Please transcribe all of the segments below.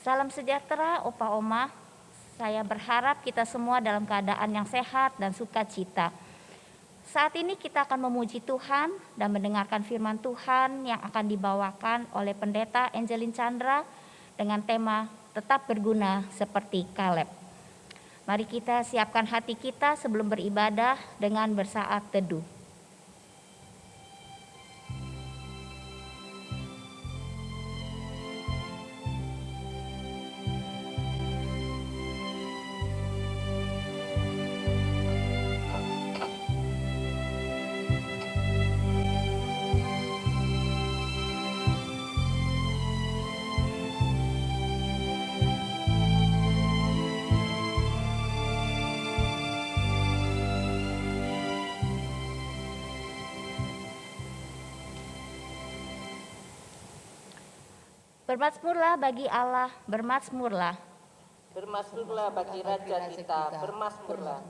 Salam sejahtera Opa Oma. Saya berharap kita semua dalam keadaan yang sehat dan sukacita. Saat ini kita akan memuji Tuhan dan mendengarkan firman Tuhan yang akan dibawakan oleh Pendeta Angelin Chandra dengan tema tetap berguna seperti Kaleb. Mari kita siapkan hati kita sebelum beribadah dengan bersaat teduh. Bermazmurlah bagi Allah, bermazmurlah. Bermazmurlah bagi Raja kita, bermazmurlah.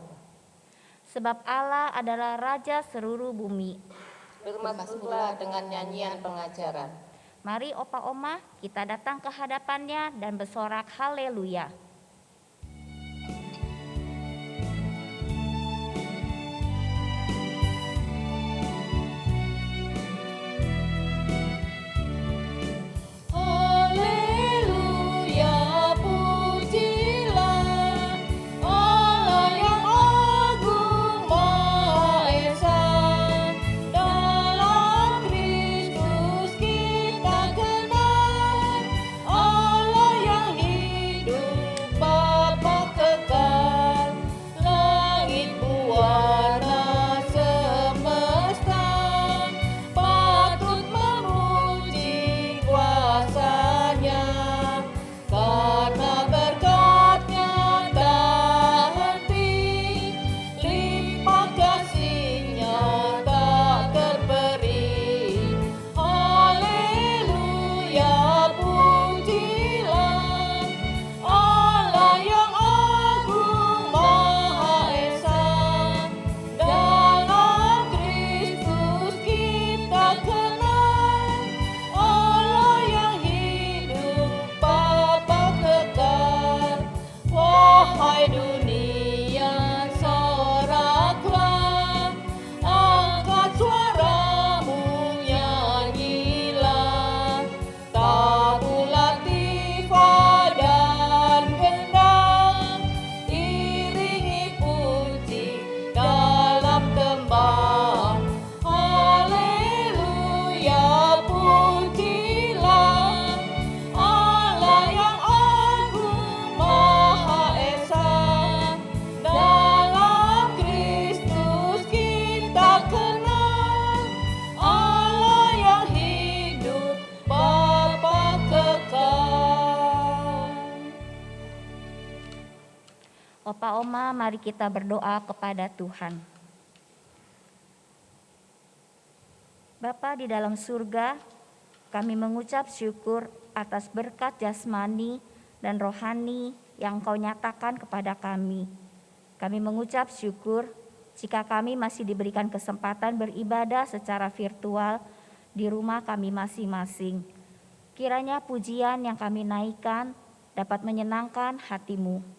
Sebab Allah adalah Raja seluruh bumi. Bermazmurlah dengan nyanyian pengajaran. Mari Opa Oma, kita datang ke hadapannya dan bersorak haleluya. Opa Oma, mari kita berdoa kepada Tuhan. Bapa di dalam surga, kami mengucap syukur atas berkat jasmani dan rohani yang Kau nyatakan kepada kami. Kami mengucap syukur jika kami masih diberikan kesempatan beribadah secara virtual di rumah kami masing-masing. Kiranya pujian yang kami naikkan dapat menyenangkan hati-Mu.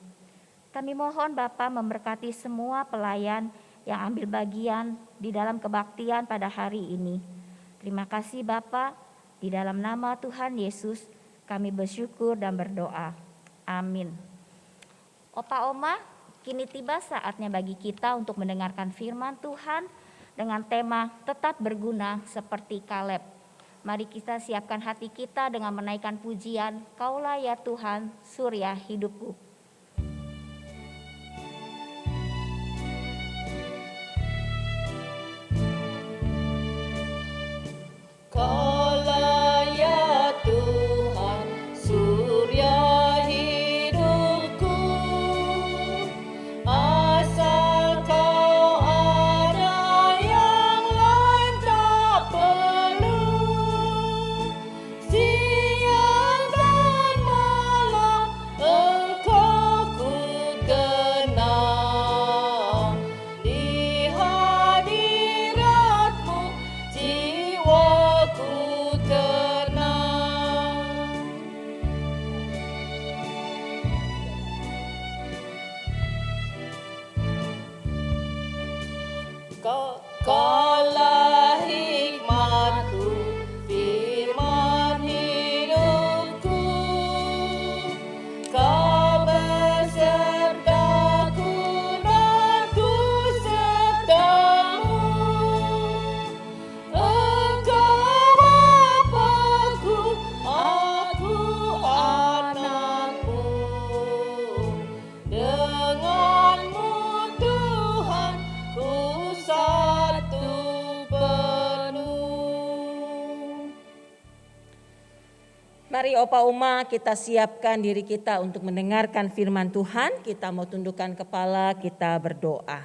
Kami mohon Bapa memberkati semua pelayan yang ambil bagian di dalam kebaktian pada hari ini. Terima kasih Bapa, di dalam nama Tuhan Yesus kami bersyukur dan berdoa. Amin. Opa Oma, kini tiba saatnya bagi kita untuk mendengarkan firman Tuhan dengan tema tetap berguna seperti Kaleb. Mari kita siapkan hati kita dengan menaikkan pujian, Kaulah ya Tuhan, surya hidupku. Kaulah ya Tuhan, surya hidupku, asal Kau ada yang lain tak perlu. Siang dan malam Engkau Kaulah hikmatku, firman hidupku. Kau besertaku dan ku sertamu. Engkau Bapa-Ku, aku anakmu. Denganmu Tuhan, ku satu penuh. Mari Opa Oma kita siapkan diri kita untuk mendengarkan firman Tuhan. Kita mau tundukkan kepala, kita berdoa.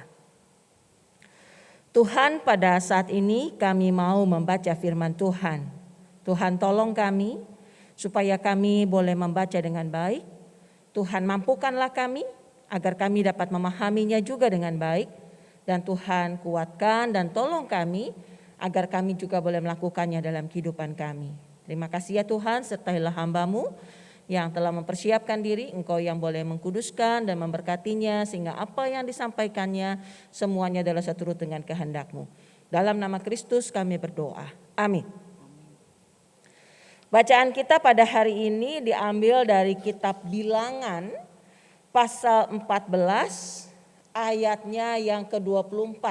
Tuhan, pada saat ini kami mau membaca firman Tuhan. Tuhan tolong kami supaya kami boleh membaca dengan baik. Tuhan mampukanlah kami agar kami dapat memahaminya juga dengan baik. Dan Tuhan kuatkan dan tolong kami agar kami juga boleh melakukannya dalam kehidupan kami. Terima kasih ya Tuhan, sertailah hamba-Mu yang telah mempersiapkan diri, Engkau yang boleh mengkuduskan dan memberkatinya sehingga apa yang disampaikannya semuanya adalah seturut dengan kehendak-Mu. Dalam nama Kristus kami berdoa. Amin. Bacaan kita pada hari ini diambil dari kitab Bilangan pasal 14 ayatnya yang ke-24.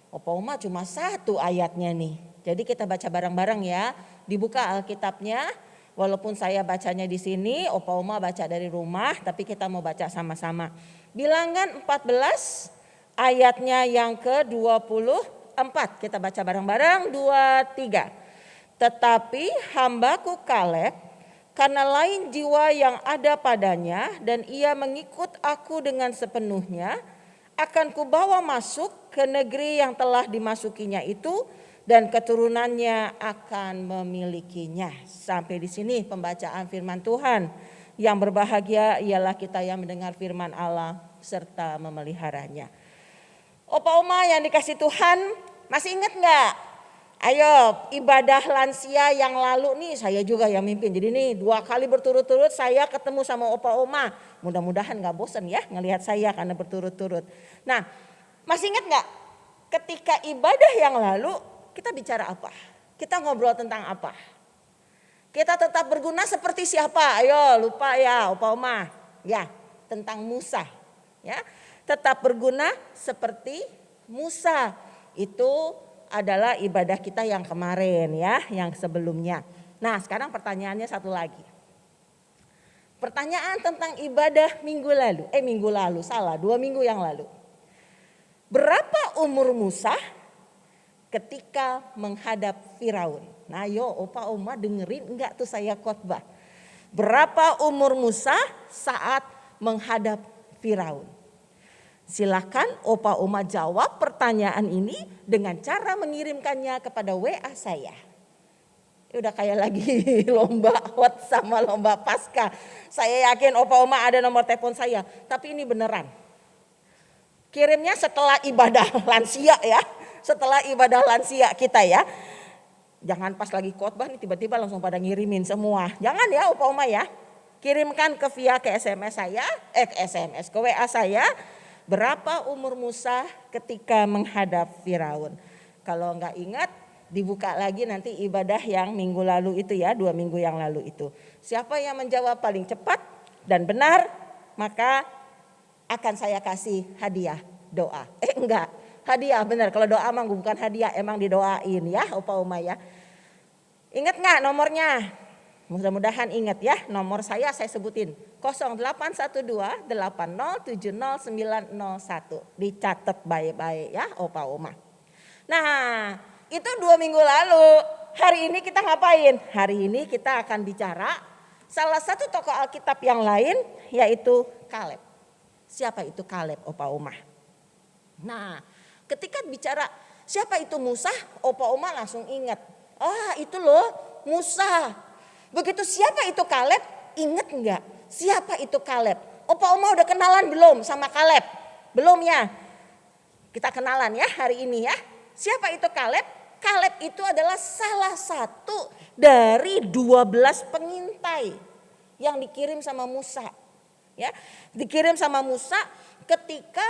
Opa Oma cuma satu ayatnya nih. Jadi kita baca bareng-bareng ya. Dibuka Alkitabnya, walaupun saya bacanya di sini, Opa Oma baca dari rumah, tapi kita mau baca sama-sama. Bilangan 14 ayatnya yang ke-24. Kita baca bareng-bareng, 2, 3. Tetapi hambaku Kaleb, karena lain jiwa yang ada padanya dan ia mengikut aku dengan sepenuhnya, akan kubawa masuk ke negeri yang telah dimasukinya itu, dan keturunannya akan memilikinya. Sampai di sini pembacaan firman Tuhan. Yang berbahagia ialah kita yang mendengar firman Allah serta memeliharanya. Opa Oma yang dikasih Tuhan, masih ingat gak? Ayo, ibadah lansia yang lalu nih saya juga yang mimpin. Jadi nih 2 kali berturut-turut saya ketemu sama Opa Oma. Mudah-mudahan gak bosan ya ngelihat saya karena berturut-turut. Nah, masih ingat gak? Ketika ibadah yang lalu kita bicara apa? Kita ngobrol tentang apa? Kita tetap berguna seperti siapa? Ayo, lupa ya Opa Oma. Ya, tentang Musa. Ya, tetap berguna seperti Musa. Itu adalah ibadah kita yang kemarin ya, yang sebelumnya. Nah, sekarang pertanyaannya satu lagi. Pertanyaan tentang ibadah minggu lalu. 2 minggu yang lalu. Berapa umur Musa ketika menghadap Firaun? Nah yo Opa Oma dengerin enggak tuh saya khotbah. Berapa umur Musa saat menghadap Firaun? Silakan Opa Oma jawab pertanyaan ini dengan cara mengirimkannya kepada WA saya. Udah kayak lagi lomba hot sama lomba pasca. Saya yakin Opa Oma ada nomor telepon saya. Tapi ini beneran. Kirimnya setelah ibadah lansia ya. Setelah ibadah lansia kita ya. Jangan pas lagi khotbah nih tiba-tiba langsung pada ngirimin semua. Jangan ya Opa Oma ya. Kirimkan ke SMS saya, ke WA saya. Berapa umur Musa ketika menghadap Firaun? Kalau enggak ingat dibuka lagi nanti ibadah yang minggu lalu itu ya, 2 minggu yang lalu itu. Siapa yang menjawab paling cepat dan benar maka akan saya kasih hadiah doa. Enggak. Hadiah benar, kalau doa emang bukan hadiah, emang didoain ya Opa Oma ya. Ingat gak nomornya? Mudah-mudahan ingat ya, nomor saya sebutin 0812807091. Dicatat baik-baik ya Opa Oma. Nah itu 2 minggu lalu, hari ini kita ngapain? Hari ini kita akan bicara salah satu tokoh Alkitab yang lain yaitu Kaleb. Siapa itu Kaleb Opa Oma? Nah, ketika bicara siapa itu Musa, Opa Oma langsung ingat. Itu loh Musa. Begitu siapa itu Kaleb, ingat enggak? Siapa itu Kaleb? Opa Oma udah kenalan belum sama Kaleb? Belum ya? Kita kenalan ya hari ini ya. Siapa itu Kaleb? Kaleb itu adalah salah satu dari 12 pengintai yang dikirim sama Musa. Ya, dikirim sama Musa ketika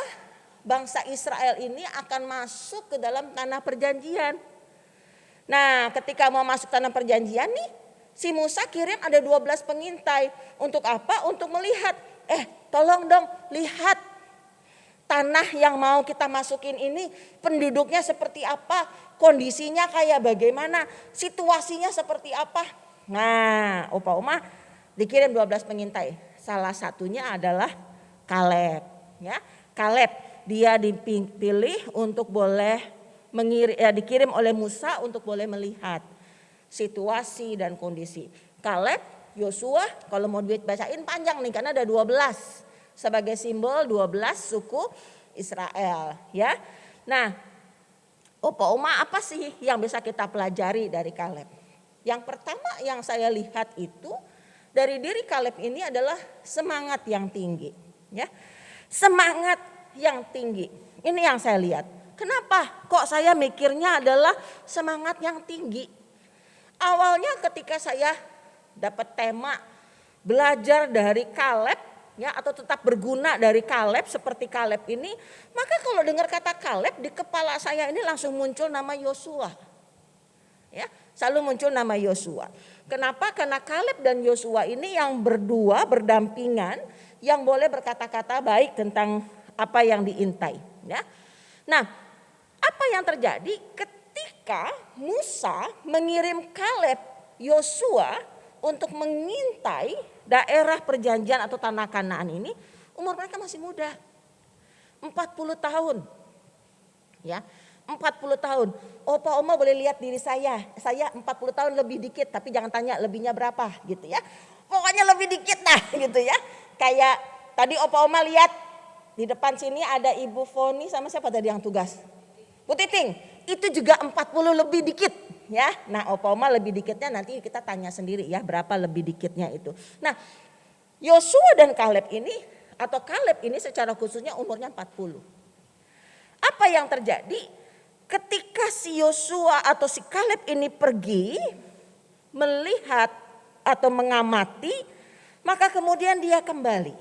bangsa Israel ini akan masuk ke dalam tanah perjanjian. Nah, ketika mau masuk tanah perjanjian nih, si Musa kirim ada 12 pengintai. Untuk apa? Untuk melihat, tolong dong lihat tanah yang mau kita masukin ini penduduknya seperti apa, kondisinya kayak bagaimana, situasinya seperti apa. Nah, Opa Oma dikirim 12 pengintai. Salah satunya adalah Kaleb, ya. Kaleb dia dipilih untuk boleh dikirim oleh Musa untuk boleh melihat situasi dan kondisi. Kaleb, Yosua, kalau mau bacain panjang nih karena ada 12 sebagai simbol 12 suku Israel, ya. Nah, Opa Oma apa sih yang bisa kita pelajari dari Kaleb? Yang pertama yang saya lihat itu dari diri Kaleb ini adalah semangat yang tinggi, ya. Semangat yang tinggi. Ini yang saya lihat. Kenapa? Kok saya mikirnya adalah semangat yang tinggi? Awalnya ketika saya dapat tema belajar dari Kaleb, ya, atau tetap berguna dari Kaleb seperti Kaleb ini, maka kalau dengar kata Kaleb di kepala saya ini langsung muncul nama Yosua. Ya, selalu muncul nama Yosua. Kenapa? Karena Kaleb dan Yosua ini yang berdua berdampingan, yang boleh berkata-kata baik tentang apa yang diintai, ya. Nah, apa yang terjadi ketika Musa mengirim Kaleb, Yosua untuk mengintai daerah perjanjian atau tanah Kanaan ini, umur mereka masih muda. 40 tahun. Ya, 40 tahun. Opa Oma boleh lihat diri saya 40 tahun lebih dikit, tapi jangan tanya lebihnya berapa gitu ya. Pokoknya lebih dikit dah gitu ya. Kayak tadi Opa Oma lihat di depan sini ada Ibu Foni sama siapa tadi yang tugas? Bu Titing. Itu juga 40 lebih dikit. Ya, nah Opa Oma lebih dikitnya nanti kita tanya sendiri ya berapa lebih dikitnya itu. Nah, Yosua dan Kaleb ini atau Kaleb ini secara khususnya umurnya 40. Apa yang terjadi ketika si Yosua atau si Kaleb ini pergi melihat atau mengamati, maka kemudian dia kembali.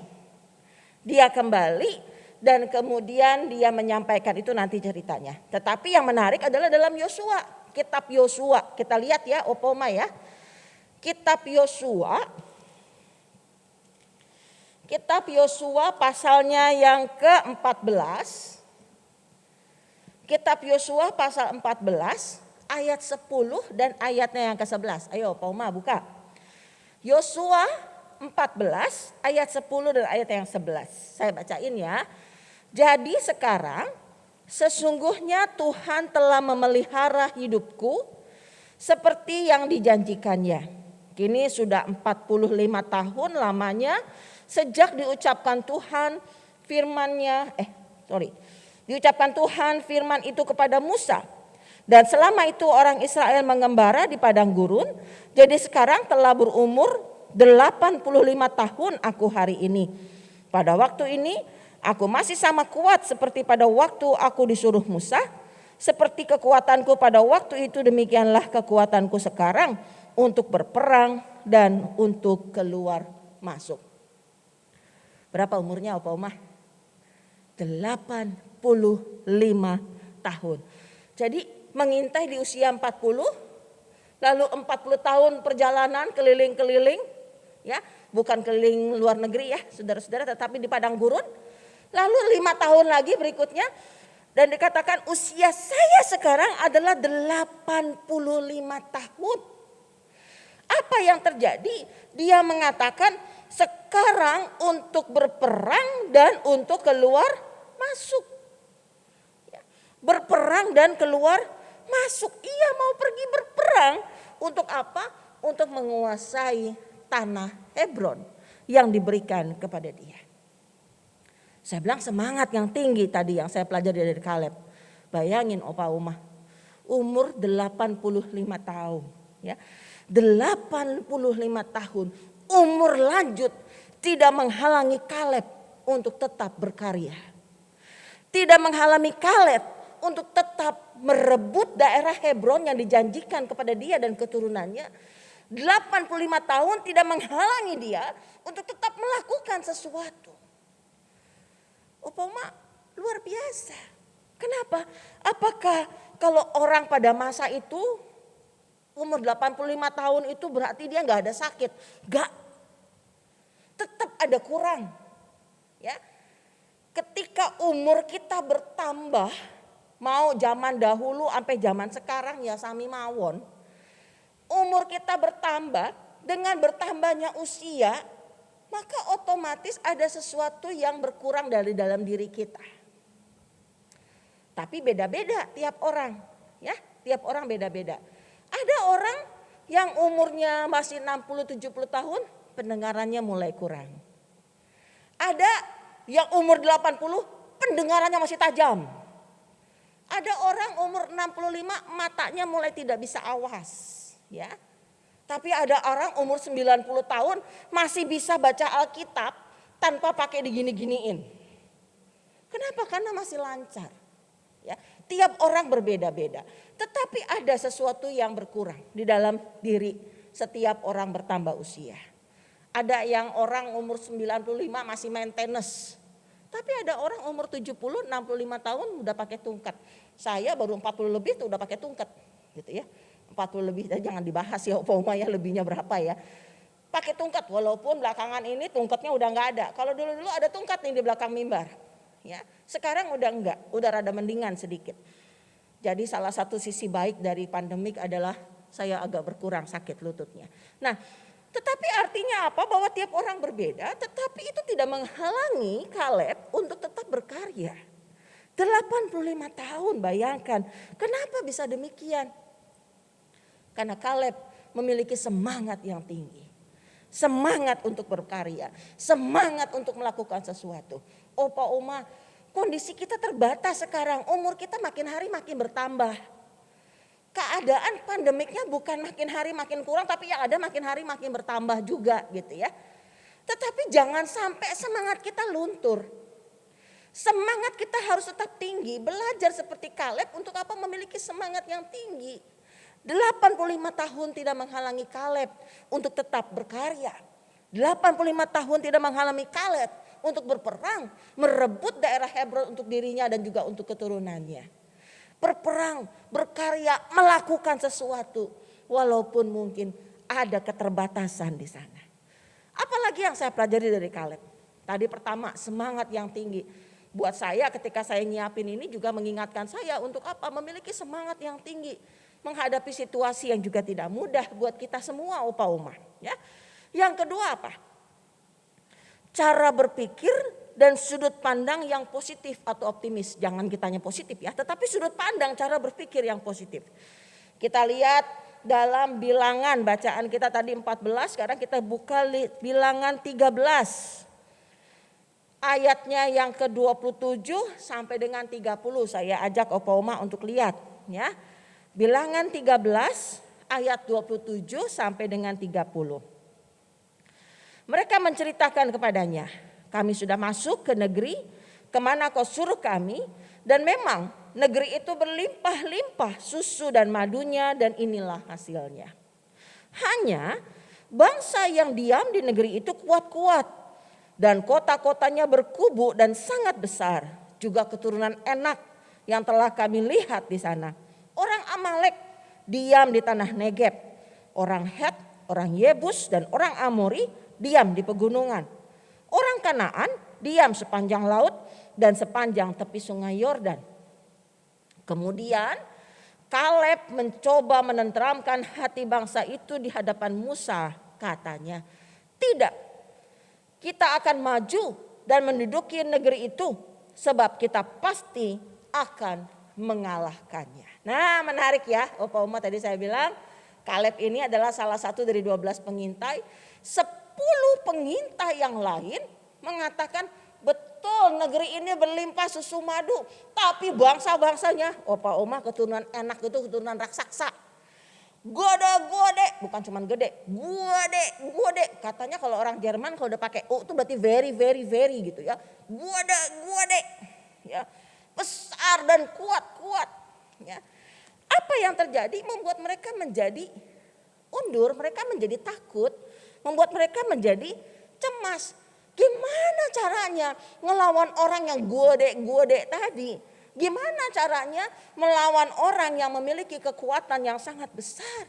Dia kembali dan kemudian dia menyampaikan itu nanti ceritanya. Tetapi yang menarik adalah dalam Yosua. Kitab Yosua, kita lihat ya Opa Oma ya. Kitab Yosua pasalnya yang ke-14. Kitab Yosua pasal 14 ayat 10 dan ayatnya yang ke-11. Ayo Opa Oma buka. Yosua 14 ayat 10 dan ayat yang 11. Saya bacain ya. Jadi sekarang sesungguhnya Tuhan telah memelihara hidupku seperti yang dijanjikannya. Kini sudah 45 tahun lamanya sejak diucapkan Tuhan diucapkan Tuhan firman itu kepada Musa. Dan selama itu orang Israel mengembara di padang gurun. Jadi sekarang telah berumur 85 tahun aku hari ini. Pada waktu ini aku masih sama kuat seperti pada waktu aku disuruh Musa. Seperti kekuatanku pada waktu itu, demikianlah kekuatanku sekarang untuk berperang dan untuk keluar masuk. Berapa umurnya Opa Oma? 85 tahun. Jadi mengintai di usia 40, lalu 40 tahun perjalanan keliling-keliling, ya, bukan keliling luar negeri ya, saudara-saudara, tetapi di padang gurun. Lalu 5 tahun lagi berikutnya dan dikatakan usia saya sekarang adalah 85 tahun. Apa yang terjadi? Dia mengatakan sekarang untuk berperang dan untuk keluar masuk. Berperang dan keluar masuk. Ia mau pergi berperang untuk apa? Untuk menguasai tanah Hebron yang diberikan kepada dia. Saya bilang semangat yang tinggi tadi yang saya pelajari dari Kaleb. Bayangin Opa Oma, umur 85 tahun. Ya, 85 tahun, umur lanjut tidak menghalangi Kaleb untuk tetap berkarya. Tidak menghalangi Kaleb untuk tetap merebut daerah Hebron yang dijanjikan kepada dia dan keturunannya. 85 tahun tidak menghalangi dia untuk tetap melakukan sesuatu. Opa Oma, Luar biasa. Kenapa? Apakah kalau orang pada masa itu umur 85 tahun itu berarti dia nggak ada sakit? Nggak. Tetap ada kurang. Ya. Ketika umur kita bertambah, mau zaman dahulu sampai zaman sekarang ya sami mawon. Umur kita bertambah, dengan bertambahnya usia, maka otomatis ada sesuatu yang berkurang dari dalam diri kita. Tapi beda-beda tiap orang, ya, tiap orang beda-beda. Ada orang yang umurnya masih 60-70 tahun, pendengarannya mulai kurang. Ada yang umur 80, pendengarannya masih tajam. Ada orang umur 65, matanya mulai tidak bisa awas, ya. Tapi ada orang umur 90 tahun masih bisa baca Alkitab tanpa pakai digini-giniin. Kenapa? Karena masih lancar. Ya, tiap orang berbeda-beda. Tetapi ada sesuatu yang berkurang di dalam diri setiap orang bertambah usia. Ada yang orang umur 95 masih main tenis. Tapi ada orang umur 70, 65 tahun udah pakai tungkat. Saya baru 40 lebih tuh udah pakai tungkat gitu ya. 40 lebih jangan dibahas ya Opa Uma ya lebihnya berapa ya. Pakai tungkat walaupun belakangan ini tungkatnya udah nggak ada. Kalau dulu ada tungkat nih di belakang mimbar. Ya, sekarang udah enggak, udah rada mendingan sedikit. Jadi salah satu sisi baik dari pandemik adalah saya agak berkurang sakit lututnya. Nah, tetapi artinya apa? Bahwa tiap orang berbeda, tetapi itu tidak menghalangi Kaleb untuk tetap berkarya. 85 tahun, bayangkan. Kenapa bisa demikian? Karena Kaleb memiliki semangat yang tinggi. Semangat untuk berkarya, semangat untuk melakukan sesuatu. Opa Oma, kondisi kita terbatas sekarang, umur kita makin hari makin bertambah. Keadaan pandemiknya bukan makin hari makin kurang, tapi yang ada makin hari makin bertambah juga gitu ya. Tetapi jangan sampai semangat kita luntur. Semangat kita harus tetap tinggi, belajar seperti Kaleb untuk apa memiliki semangat yang tinggi. 85 tahun tidak menghalangi Kaleb untuk tetap berkarya. 85 tahun tidak menghalangi Kaleb untuk berperang, merebut daerah Hebron untuk dirinya dan juga untuk keturunannya. Berperang, berkarya, melakukan sesuatu walaupun mungkin ada keterbatasan di sana. Apalagi yang saya pelajari dari Kaleb? Tadi pertama semangat yang tinggi. Buat saya ketika saya nyiapin ini juga mengingatkan saya untuk apa? Memiliki semangat yang tinggi. Menghadapi situasi yang juga tidak mudah buat kita semua Opa Uma. Ya. Yang kedua apa? Cara berpikir dan sudut pandang yang positif atau optimis. Jangan kitanya positif ya, tetapi sudut pandang cara berpikir yang positif. Kita lihat dalam bilangan bacaan kita tadi 14, sekarang kita buka bilangan 13. Ayatnya yang ke-27 sampai dengan 30 saya ajak Opa Oma untuk lihat ya. Bilangan 13 ayat 27 sampai dengan 30. Mereka menceritakan kepadanya, kami sudah masuk ke negeri kemana kau suruh kami, dan memang negeri itu berlimpah-limpah susu dan madunya, dan inilah hasilnya. Hanya bangsa yang diam di negeri itu kuat-kuat, dan kota-kotanya berkubu dan sangat besar. Juga keturunan Enak yang telah kami lihat di sana. Orang Amalek diam di tanah Negeb. Orang Het, orang Yebus dan orang Amori diam di pegunungan. Orang Kanaan diam sepanjang laut dan sepanjang tepi sungai Yordan. Kemudian Kaleb mencoba menenteramkan hati bangsa itu di hadapan Musa. Katanya, tidak, kita akan maju dan menduduki negeri itu sebab kita pasti akan mengalahkannya. Nah, menarik ya Opa Oma, tadi saya bilang Kaleb ini adalah salah satu dari 12 pengintai. 10 pengintai yang lain mengatakan betul negeri ini berlimpah susu madu. Tapi bangsa-bangsanya Opa Oma keturunan Enak itu keturunan raksasa. Gode, bukan cuma gede, gode. Katanya kalau orang Jerman kalau udah pakai U itu berarti very gitu ya. Gode. Ya. Besar dan kuat. Ya. Apa yang terjadi membuat mereka menjadi undur, mereka menjadi takut, membuat mereka menjadi cemas. Gimana caranya ngelawan orang yang gode tadi? Gimana caranya melawan orang yang memiliki kekuatan yang sangat besar?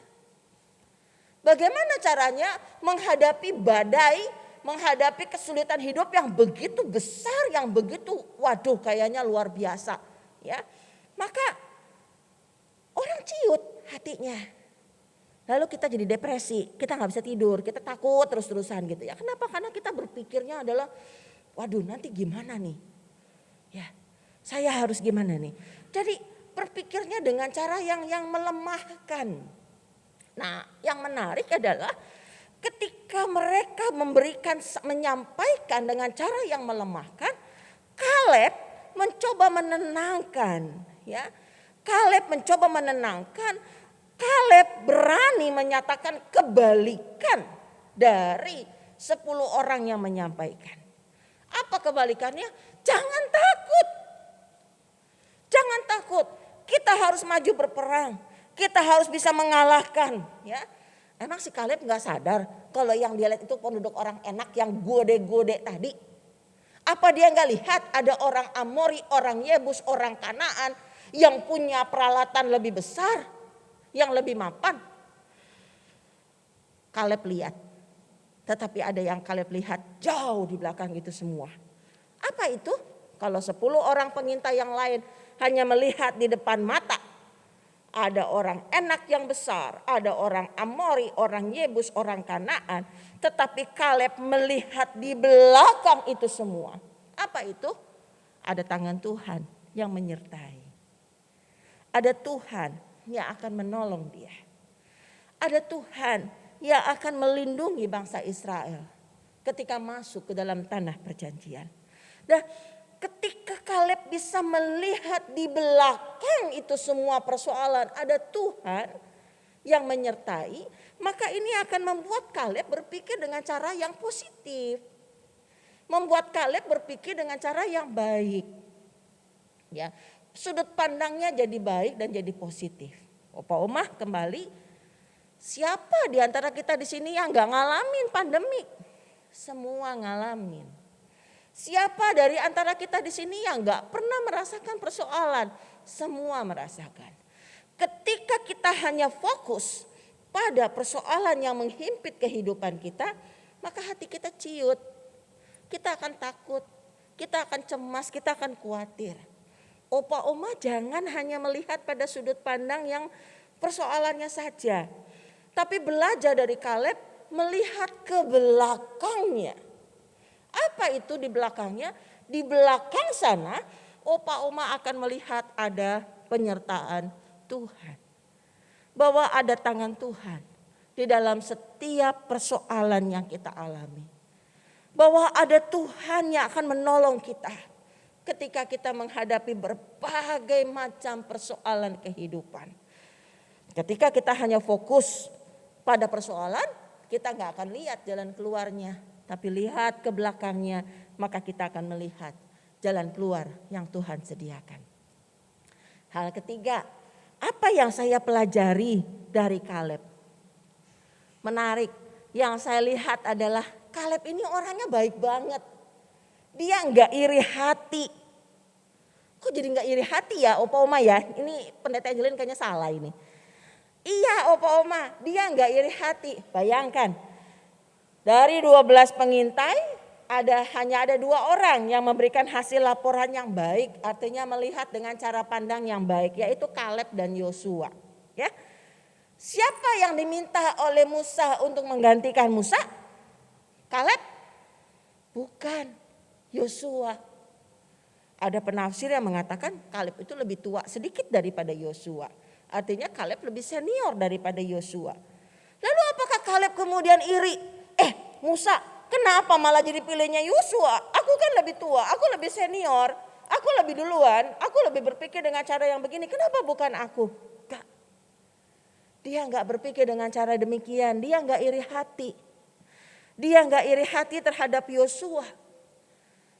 Bagaimana caranya menghadapi badai, menghadapi kesulitan hidup yang begitu besar, yang begitu waduh kayaknya luar biasa, ya. Maka orang ciut hatinya. Lalu kita jadi depresi, kita nggak bisa tidur, kita takut terus-terusan gitu ya. Kenapa? Karena kita berpikirnya adalah, waduh nanti gimana nih? Ya, saya harus gimana nih? Jadi berpikirnya dengan cara yang melemahkan. Nah, yang menarik adalah ketika mereka menyampaikan dengan cara yang melemahkan, Kaleb mencoba menenangkan, ya. Kaleb mencoba menenangkan. Kaleb berani menyatakan kebalikan dari 10 orang yang menyampaikan. Apa kebalikannya? Jangan takut. Jangan takut. Kita harus maju berperang. Kita harus bisa mengalahkan. Ya, emang si Kaleb nggak sadar kalau yang dia lihat itu penduduk orang enak yang gode-gode tadi. Apa dia nggak lihat ada orang Amori, orang Yebus, orang Kanaan yang punya peralatan lebih besar? Yang lebih mapan. Kaleb lihat. Tetapi ada yang Kaleb lihat jauh di belakang itu semua. Apa itu? Kalau 10 orang pengintai yang lain hanya melihat di depan mata. Ada orang enak yang besar. Ada orang Amori, orang Yebus, orang Kanaan. Tetapi Kaleb melihat di belakang itu semua. Apa itu? Ada tangan Tuhan yang menyertai. Ada Tuhan yang akan menolong dia. Ada Tuhan yang akan melindungi bangsa Israel ketika masuk ke dalam tanah perjanjian. Dan ketika Kaleb bisa melihat di belakang itu semua persoalan ada Tuhan yang menyertai, maka ini akan membuat Kaleb berpikir dengan cara yang positif. Membuat Kaleb berpikir dengan cara yang baik. Ya, sudut pandangnya jadi baik dan jadi positif. Opa Oma kembali, siapa di antara kita di sini yang gak ngalamin pandemi? Semua ngalamin. Siapa dari antara kita di sini yang gak pernah merasakan persoalan? Semua merasakan. Ketika kita hanya fokus pada persoalan yang menghimpit kehidupan kita, maka hati kita ciut. Kita akan takut, kita akan cemas, kita akan khawatir. Opa Oma jangan hanya melihat pada sudut pandang yang persoalannya saja. Tapi belajar dari Kaleb melihat ke belakangnya. Apa itu di belakangnya? Di belakang sana Opa Oma akan melihat ada penyertaan Tuhan. Bahwa ada tangan Tuhan di dalam setiap persoalan yang kita alami. Bahwa ada Tuhan yang akan menolong kita ketika kita menghadapi berbagai macam persoalan kehidupan. Ketika kita hanya fokus pada persoalan, kita gak akan lihat jalan keluarnya. Tapi lihat ke belakangnya, maka kita akan melihat jalan keluar yang Tuhan sediakan. Hal ketiga, apa yang saya pelajari dari Kaleb? Menarik, yang saya lihat adalah Kaleb ini orangnya baik banget. Dia gak iri hati. Kok jadi gak iri hati ya Opa Oma ya? Ini pendeta Angelin kayaknya salah ini. Iya Opa Oma, dia gak iri hati. Bayangkan, dari 12 pengintai hanya ada 2 orang yang memberikan hasil laporan yang baik. Artinya melihat dengan cara pandang yang baik, yaitu Kaleb dan Yosua. Ya, siapa yang diminta oleh Musa untuk menggantikan Musa? Kaleb? Bukan, Yosua. Ada penafsir yang mengatakan Kaleb itu lebih tua sedikit daripada Yosua. Artinya Kaleb lebih senior daripada Yosua. Lalu apakah Kaleb kemudian iri? Musa, kenapa malah jadi pilihnya Yosua? Aku kan lebih tua, aku lebih senior, aku lebih duluan, aku lebih berpikir dengan cara yang begini. Kenapa bukan aku? Gak. Dia gak berpikir dengan cara demikian, dia gak iri hati. Dia gak iri hati terhadap Yosua.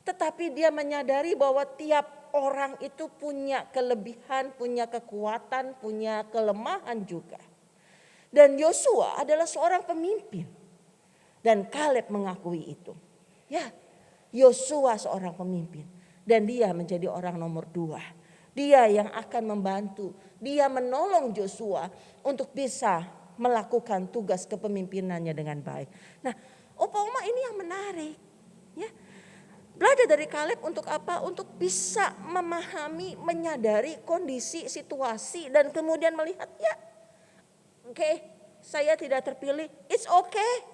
Tetapi dia menyadari bahwa tiap orang itu punya kelebihan, punya kekuatan, punya kelemahan juga. Dan Yosua adalah seorang pemimpin. Dan Kaleb mengakui itu. Ya, Yosua seorang pemimpin. Dan dia menjadi orang nomor 2. Dia yang akan membantu. Dia menolong Yosua untuk bisa melakukan tugas kepemimpinannya dengan baik. Nah, Opa Oma ini yang menarik. Ya. Belajar dari Kaleb untuk apa? Untuk bisa memahami, menyadari kondisi, situasi. Dan kemudian melihat ya oke, saya tidak terpilih. It's okay.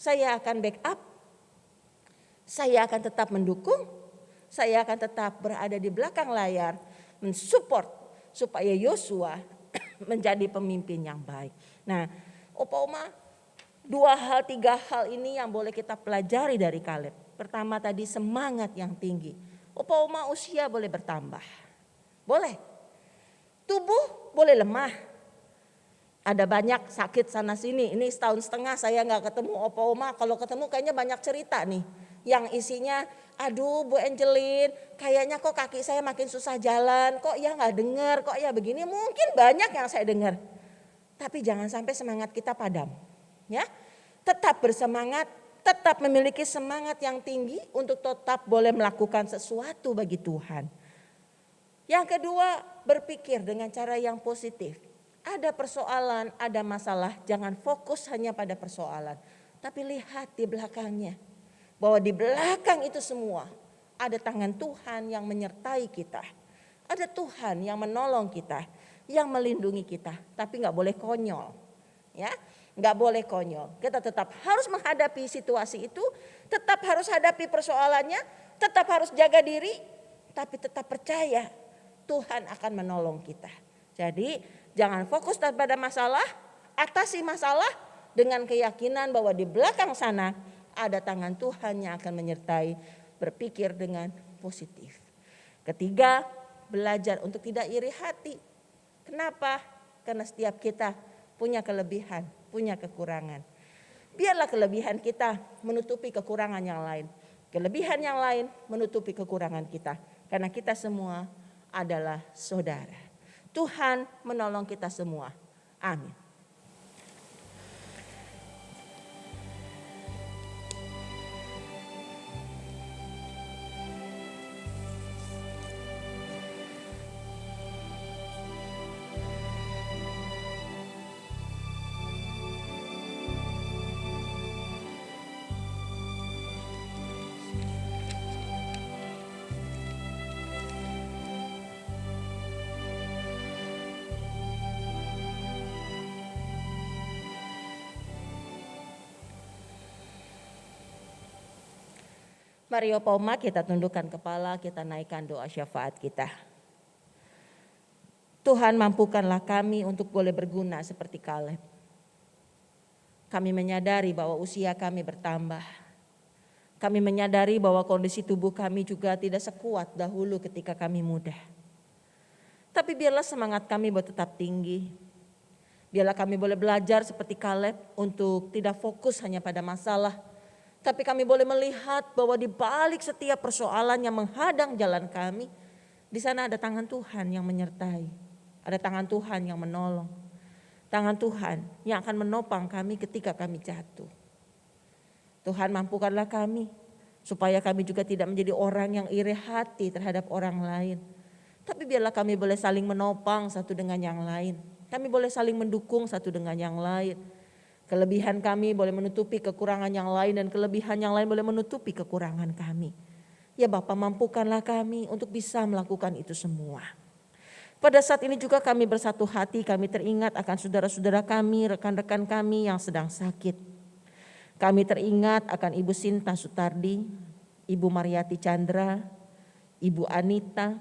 Saya akan backup. Saya akan tetap mendukung. Saya akan tetap berada di belakang layar. Mensupport supaya Yosua menjadi pemimpin yang baik. Nah, Opa Oma 3 hal ini yang boleh kita pelajari dari Kaleb. Pertama tadi semangat yang tinggi. Opa Oma usia boleh bertambah. Boleh. Tubuh boleh lemah. Ada banyak sakit sana sini. Ini setahun setengah saya gak ketemu Opa Oma. Kalau ketemu kayaknya banyak cerita nih. Yang isinya, aduh Bu Angelin, kayaknya kok kaki saya makin susah jalan. Kok ya gak dengar, kok ya begini. Mungkin banyak yang saya dengar. Tapi jangan sampai semangat kita padam. Ya, tetap bersemangat, tetap memiliki semangat yang tinggi untuk tetap boleh melakukan sesuatu bagi Tuhan. Yang kedua, berpikir dengan cara yang positif. Ada persoalan, ada masalah, jangan fokus hanya pada persoalan. Tapi lihat di belakangnya. Bahwa di belakang itu semua ada tangan Tuhan yang menyertai kita. Ada Tuhan yang menolong kita, yang melindungi kita. Tapi gak boleh konyol. Ya, gak boleh konyol. Kita tetap harus menghadapi situasi itu. Tetap harus hadapi persoalannya. Tetap harus jaga diri. Tapi tetap percaya Tuhan akan menolong kita. Jadi jangan fokus pada masalah. Atasi masalah dengan keyakinan bahwa di belakang sana ada tangan Tuhan yang akan menyertai, berpikir dengan positif. Ketiga, belajar untuk tidak iri hati. Kenapa? Karena setiap kita punya kelebihan, punya kekurangan. Biarlah kelebihan kita menutupi kekurangan yang lain. Kelebihan yang lain menutupi kekurangan kita. Karena kita semua adalah saudara. Tuhan menolong kita semua. Amin. Mari Opa Oma kita tundukkan kepala, kita naikkan doa syafaat kita. Tuhan mampukanlah kami untuk boleh berguna seperti Kaleb. Kami menyadari bahwa usia kami bertambah. Kami menyadari bahwa kondisi tubuh kami juga tidak sekuat dahulu ketika kami muda. Tapi biarlah semangat kami boleh tetap tinggi. Biarlah kami boleh belajar seperti Kaleb untuk tidak fokus hanya pada masalah. Tapi kami boleh melihat bahwa di balik setiap persoalan yang menghadang jalan kami, di sana ada tangan Tuhan yang menyertai. Ada tangan Tuhan yang menolong. Tangan Tuhan yang akan menopang kami ketika kami jatuh. Tuhan mampukanlah kami supaya kami juga tidak menjadi orang yang iri hati terhadap orang lain. Tapi biarlah kami boleh saling menopang satu dengan yang lain. Kami boleh saling mendukung satu dengan yang lain. Kelebihan kami boleh menutupi kekurangan yang lain dan kelebihan yang lain boleh menutupi kekurangan kami. Ya Bapa, mampukanlah kami untuk bisa melakukan itu semua. Pada saat ini juga kami bersatu hati, kami teringat akan saudara-saudara kami, rekan-rekan kami yang sedang sakit. Kami teringat akan Ibu Sinta Sutardi, Ibu Mariati Chandra, Ibu Anita,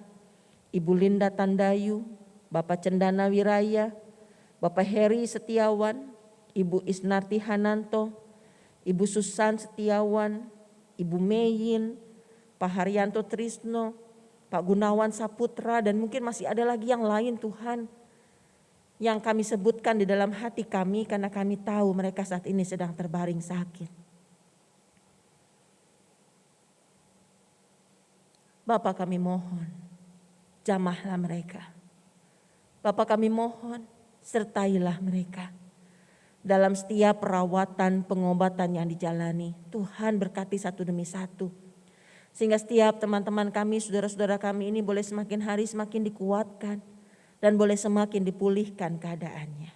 Ibu Linda Tandayu, Bapak Cendana Wiraya, Bapak Heri Setiawan, Ibu Isnarti Hananto, Ibu Susan Setiawan, Ibu Meyin, Pak Haryanto Trisno, Pak Gunawan Saputra, dan mungkin masih ada lagi yang lain Tuhan. Yang kami sebutkan di dalam hati kami karena kami tahu mereka saat ini sedang terbaring sakit. Bapa kami mohon, jamahlah mereka. Bapa kami mohon, sertailah mereka. Dalam setiap perawatan, pengobatan yang dijalani, Tuhan berkati satu demi satu. Sehingga setiap teman-teman kami, saudara-saudara kami ini boleh semakin hari semakin dikuatkan dan boleh semakin dipulihkan keadaannya.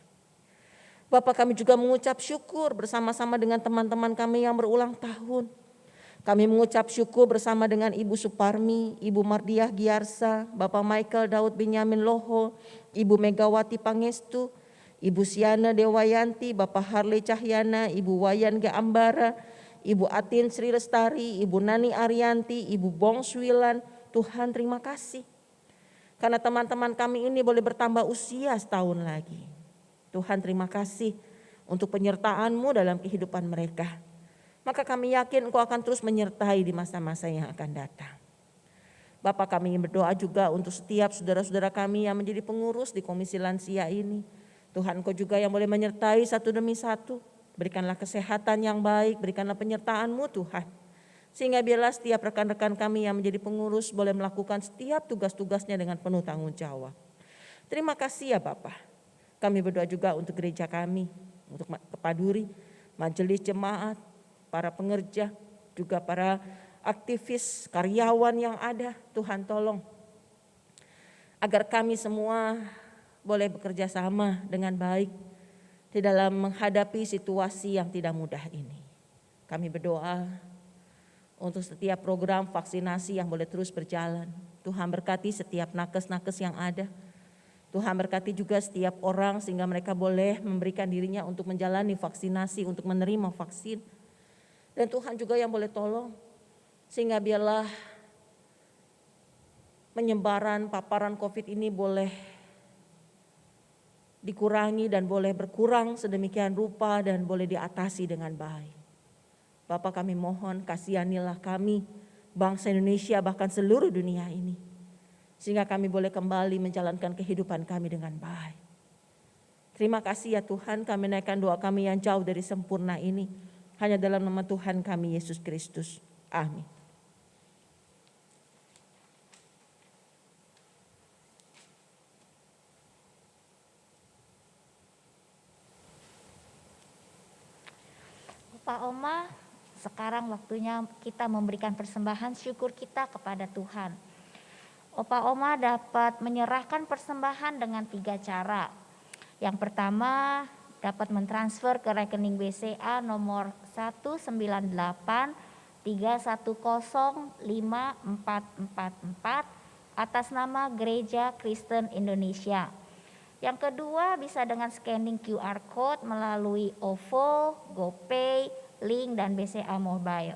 Bapak, kami juga mengucap syukur bersama-sama dengan teman-teman kami yang berulang tahun. Kami mengucap syukur bersama dengan Ibu Suparmi, Ibu Mardiah Giarsa, Bapak Michael Daud Benyamin Loho, Ibu Megawati Pangestu, Ibu Siana Dewayanti, Bapak Harley Cahyana, Ibu Wayan Gaambara, Ibu Atin Sri Lestari, Ibu Nani Arianti, Ibu Bong Swilan. Tuhan, terima kasih. Karena teman-teman kami ini boleh bertambah usia setahun lagi. Tuhan, terima kasih untuk penyertaan-Mu dalam kehidupan mereka. Maka kami yakin Engkau akan terus menyertai di masa-masa yang akan datang. Bapak, kami ingin berdoa juga untuk setiap saudara-saudara kami yang menjadi pengurus di Komisi Lansia ini. Tuhan, Engkau juga yang boleh menyertai satu demi satu. Berikanlah kesehatan yang baik, berikanlah penyertaan-Mu Tuhan. Sehingga biarlah setiap rekan-rekan kami yang menjadi pengurus boleh melakukan setiap tugas-tugasnya dengan penuh tanggung jawab. Terima kasih ya Bapak. Kami berdoa juga untuk gereja kami, untuk Kepaduri, majelis jemaat, para pengerja, juga para aktivis, karyawan yang ada. Tuhan tolong agar kami semua boleh bekerja sama dengan baik di dalam menghadapi situasi yang tidak mudah ini. Kami berdoa untuk setiap program vaksinasi yang boleh terus berjalan. Tuhan berkati setiap nakes-nakes yang ada. Tuhan berkati juga setiap orang sehingga mereka boleh memberikan dirinya untuk menjalani vaksinasi, untuk menerima vaksin. Dan Tuhan juga yang boleh tolong sehingga biarlah penyebaran paparan COVID ini boleh dikurangi dan boleh berkurang sedemikian rupa dan boleh diatasi dengan baik. Bapak, kami mohon kasihanilah kami, bangsa Indonesia bahkan seluruh dunia ini. Sehingga kami boleh kembali menjalankan kehidupan kami dengan baik. Terima kasih ya Tuhan, kami naikkan doa kami yang jauh dari sempurna ini. Hanya dalam nama Tuhan kami Yesus Kristus. Amin. Pak Oma, sekarang waktunya kita memberikan persembahan syukur kita kepada Tuhan. Opa Oma dapat menyerahkan persembahan dengan 3 cara. Yang pertama dapat mentransfer ke rekening BCA nomor 19831055444 atas nama Gereja Kristen Indonesia. Yang kedua bisa dengan scanning QR Code melalui OVO, GoPay, Link dan BCA Mobile.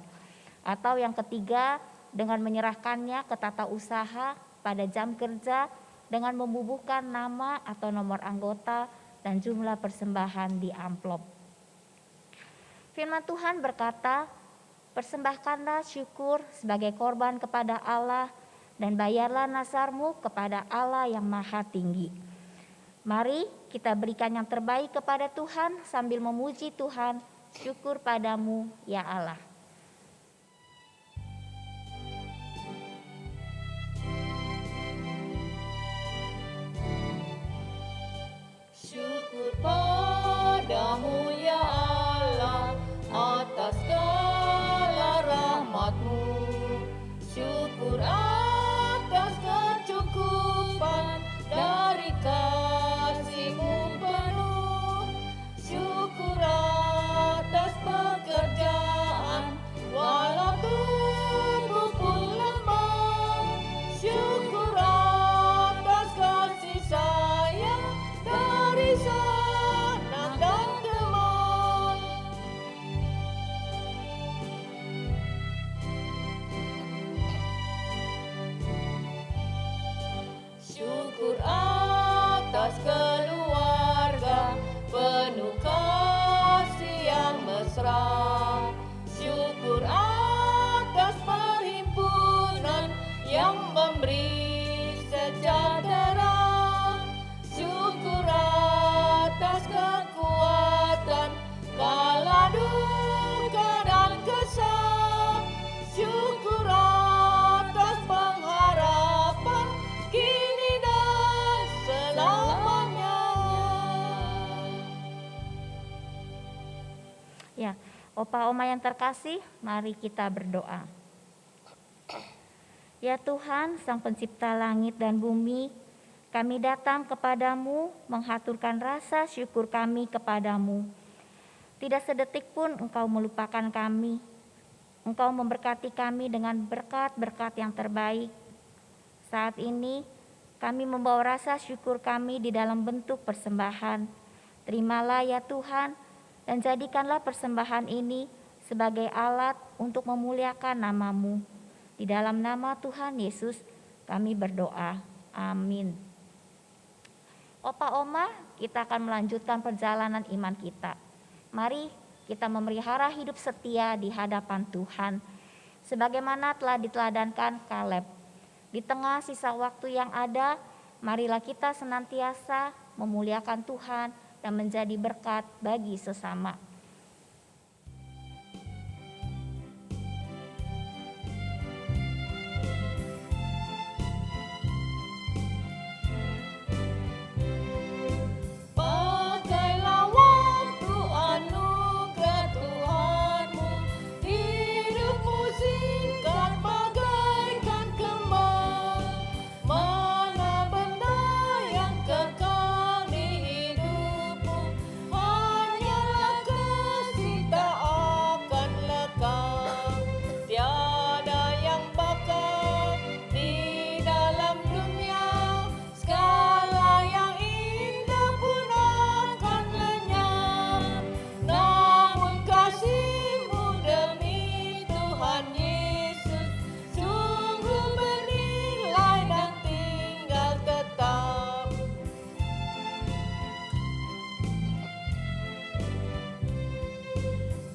Atau yang ketiga dengan menyerahkannya ke tata usaha pada jam kerja dengan membubuhkan nama atau nomor anggota dan jumlah persembahan di amplop. Firman Tuhan berkata, persembahkanlah syukur sebagai korban kepada Allah dan bayarlah nazarmu kepada Allah yang maha tinggi. Mari kita berikan yang terbaik kepada Tuhan sambil memuji Tuhan. Syukur padamu ya Allah. Syukur padamu ya Allah atas segala rahmat-Mu. Syukur atas kecukupan dari kasih-Mu penuh. Syukur atas pekerjaan walau tubuh pun lemah. Syukur atas kasih sayang dari sanak dan teman. Syukur atas keluarga penuh kasih yang mesra. Syukur atas perhimpunan yang memberi sejahtera. Syukur atas kekuatan kala duka dan kesal. Syukur atas pengharapan kini dan selamanya. Ya, Opa Oma yang terkasih, mari kita berdoa. Ya Tuhan, Sang Pencipta langit dan bumi, kami datang kepadamu menghaturkan rasa syukur kami kepadamu. Tidak sedetik pun Engkau melupakan kami. Engkau memberkati kami dengan berkat-berkat yang terbaik. Saat ini kami membawa rasa syukur kami di dalam bentuk persembahan. Terimalah ya Tuhan, dan jadikanlah persembahan ini sebagai alat untuk memuliakan nama-Mu. Di dalam nama Tuhan Yesus kami berdoa. Amin. Opa Oma, kita akan melanjutkan perjalanan iman kita. Mari kita memelihara hidup setia di hadapan Tuhan, sebagaimana telah diteladankan Kaleb. Di tengah sisa waktu yang ada, marilah kita senantiasa memuliakan Tuhan dan menjadi berkat bagi sesama. Pakailah waktu anugerah Tuhanmu, hidupmu singkat bagaikan kembang. Mana benda yang kekal di hidupmu, hanyalah kasih tak akan lekang. Tiada yang bakal di dalam dunia, segala yang indah pun akan lenyap. Namun kasih-Mu demi Tuhan Yesus sungguh bernilai dan tinggal tetap.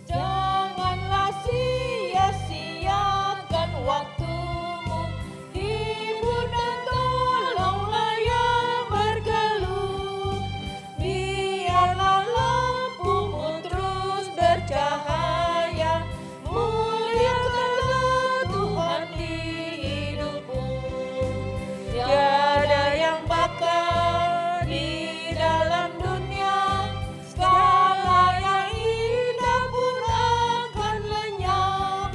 Janganlah sia-siakan waktumu, hibur dan tolonglah yang berkeluh. Biarlah lampumu terus bercahaya, muliakanlah Tuhan di hidupmu. Tiada yang bakal di dalam dunia, segala yang indah pun akan lenyap.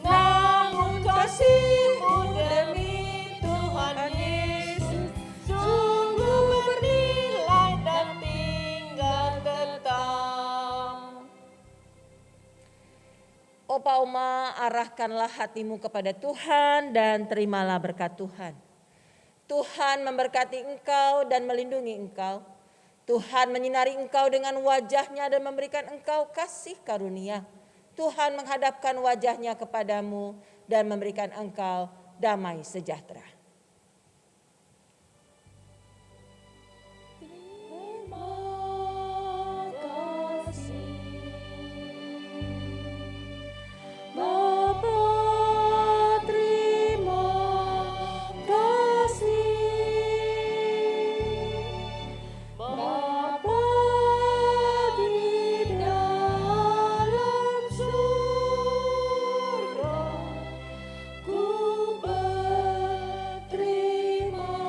Namun kasih-Mu demi Tuhan Yesus sungguh bernilai dan tinggal tetap. Opa Oma, arahkanlah hatimu kepada Tuhan dan terimalah berkat Tuhan. Tuhan memberkati engkau dan melindungi engkau. Tuhan menyinari engkau dengan wajah-Nya dan memberikan engkau kasih karunia. Tuhan menghadapkan wajah-Nya kepadamu dan memberikan engkau damai sejahtera. Terima kasih Bapa, terima kasih Bapa di dalam surga, ku berterima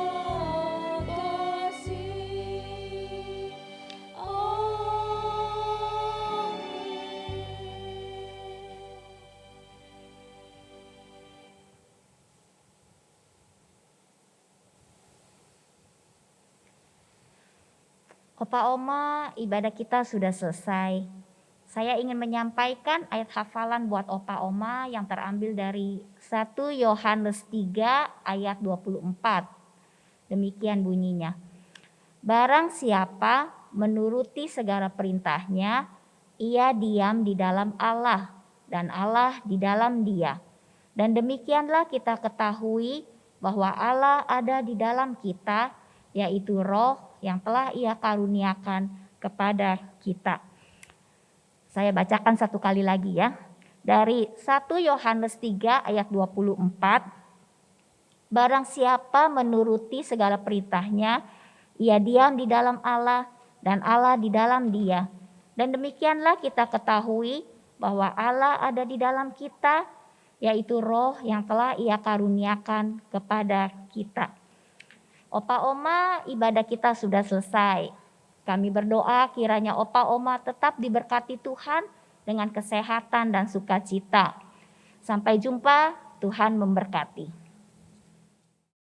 kasih. Amin. Opa Oma, ibadah kita sudah selesai. Saya ingin menyampaikan ayat hafalan buat Opa Oma yang terambil dari 1 Yohanes 3 ayat 24. Demikian bunyinya. Barang siapa menuruti segala perintah-Nya, ia diam di dalam Allah dan Allah di dalam dia. Dan demikianlah kita ketahui bahwa Allah ada di dalam kita, yaitu Roh yang telah Ia karuniakan kepada kita. Saya bacakan satu kali lagi ya. Dari 1 Yohanes 3 ayat 24. Barang siapa menuruti segala perintah-Nya, ia diam di dalam Allah dan Allah di dalam dia. Dan demikianlah kita ketahui bahwa Allah ada di dalam kita, yaitu Roh yang telah Ia karuniakan kepada kita. Opa Oma, ibadah kita sudah selesai. Kami berdoa kiranya Opa Oma tetap diberkati Tuhan dengan kesehatan dan sukacita. Sampai jumpa, Tuhan memberkati.